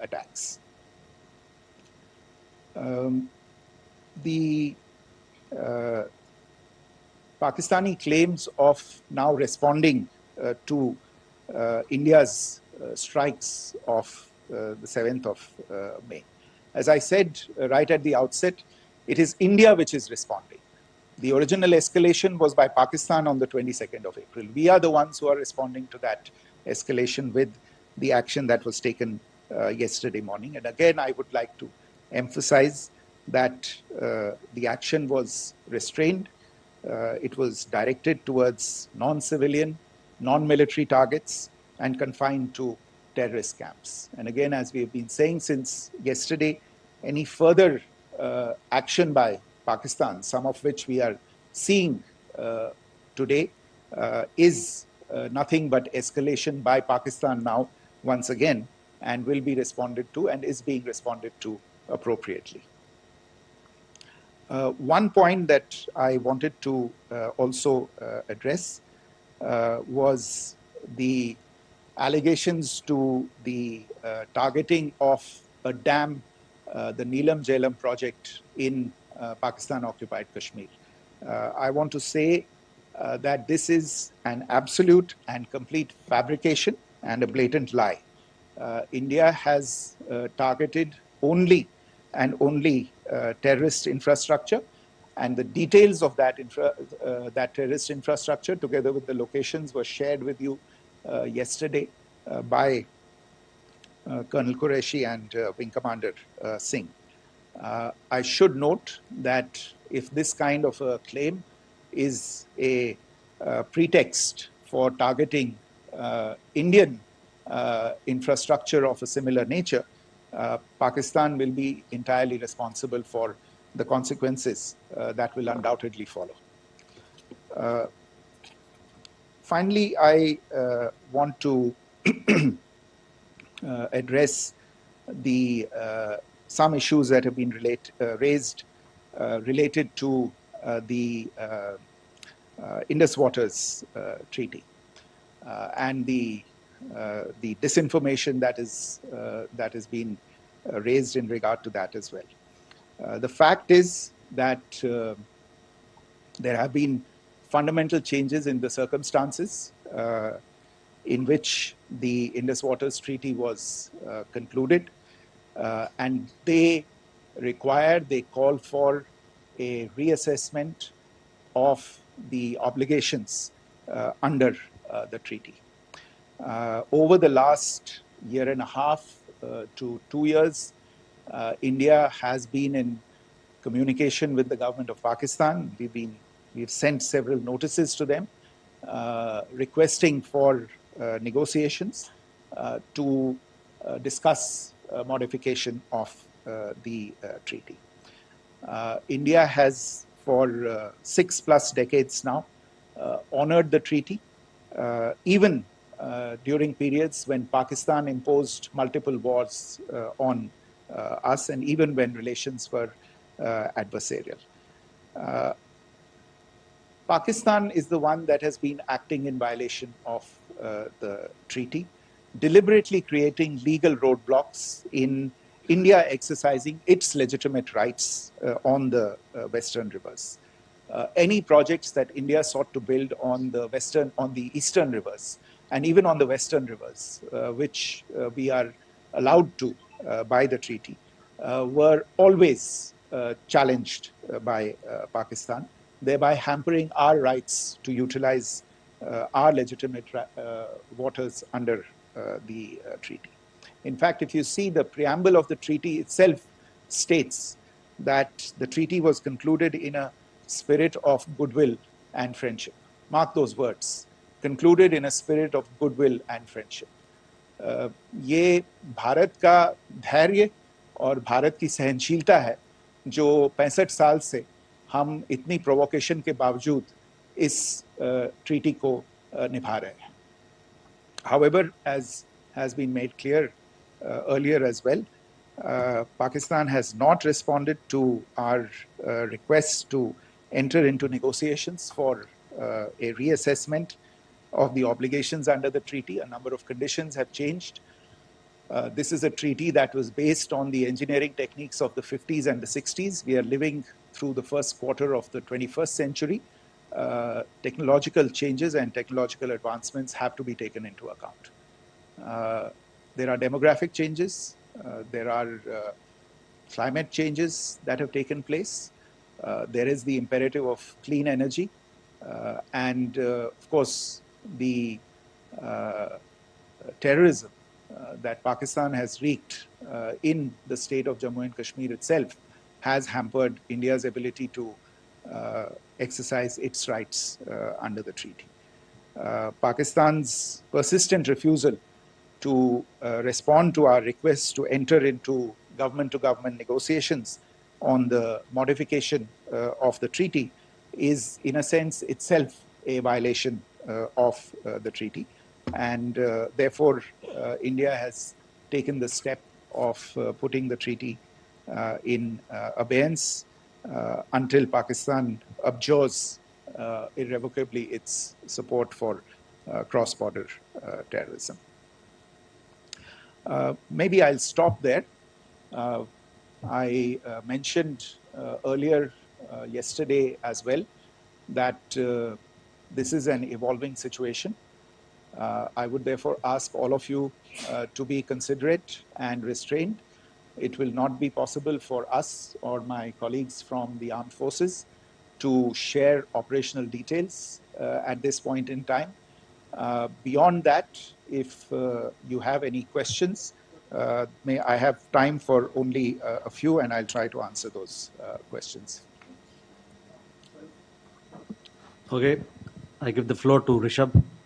attacks. The Pakistani claims of now responding to India's strikes of the 7th of May. As I said right at the outset, it is India which is responding. The original escalation was by Pakistan on the 22nd of April. We are the ones who are responding to that escalation with the action that was taken yesterday morning. And again, I would like to emphasize that the action was restrained. It was directed towards non-civilian, non-military targets and confined to terrorist camps. And again, as we have been saying since yesterday, any further action by Pakistan, some of which we are seeing today, is nothing but escalation by Pakistan now, once again, and will be responded to and is being responded to appropriately. One point that I wanted to also address was the allegations to the targeting of a dam, the Neelam Jhelum project in Pakistan-occupied Kashmir. I want to say that this is an absolute and complete fabrication and a blatant lie. India has targeted only and only terrorist infrastructure, and the details of that, that terrorist infrastructure, together with the locations, were shared with you yesterday by Colonel Qureshi and Wing Commander Singh. I should note that if this kind of a claim is a pretext for targeting Indian infrastructure of a similar nature, Pakistan will be entirely responsible for the consequences that will undoubtedly follow. Finally, I want to address the some issues that have been raised related to the Indus Waters Treaty and the disinformation that has been raised in regard to that as well. The fact is that there have been fundamental changes in the circumstances in which the Indus Waters Treaty was concluded, and they call for a reassessment of the obligations under the treaty. Over the last year and a half to 2 years, India has been in communication with the government of Pakistan. We've sent several notices to them requesting for negotiations to discuss modification of the treaty. India has for 6+ decades now honored the treaty, even during periods when Pakistan imposed multiple wars on us, and even when relations were adversarial. Pakistan is the one that has been acting in violation of the treaty, deliberately creating legal roadblocks in India exercising its legitimate rights on the western rivers. Any projects that India sought to build on the eastern rivers and even on the western rivers, which we are allowed to by the treaty, were always challenged by Pakistan, thereby hampering our rights to utilize our legitimate waters under the treaty. In fact, if you see, the preamble of the treaty itself states that the treaty was concluded in a spirit of goodwill and friendship. Mark those words, concluded in a spirit of goodwill and friendship. ये भारत का धैर्य और भारत की सहनशीलता है जो 65 साल से हम इतनी प्रोवोकेशन के बावजूद इस ट्रीटी को निभा रहे हैं. However, as has been made clear earlier as well, Pakistan has not responded to our requests to enter into negotiations for a reassessment of the obligations under the treaty. A number of conditions have changed. This is a treaty that was based on the engineering techniques of the 50s and the 60s. We are living through the first quarter of the 21st century. Technological changes and technological advancements have to be taken into account. There are demographic changes. There are climate changes that have taken place. There is the imperative of clean energy. And of course, the terrorism that Pakistan has wreaked in the state of Jammu and Kashmir itself has hampered India's ability to exercise its rights under the treaty. Pakistan's persistent refusal to respond to our request to enter into government-to-government negotiations on the modification of the treaty is, in a sense, itself a violation of the treaty. And therefore, India has taken the step of putting the treaty in abeyance until Pakistan abjures irrevocably its support for cross-border terrorism. Maybe I'll stop there. I mentioned earlier yesterday as well that this is an evolving situation. I would therefore ask all of you to be considerate and restrained. It will not be possible for us or my colleagues from the armed forces to share operational details at this point in time. Beyond that, if you have any questions, may I have time for only a few, and I'll try to answer those questions. Okay, I give the floor to Rishabh.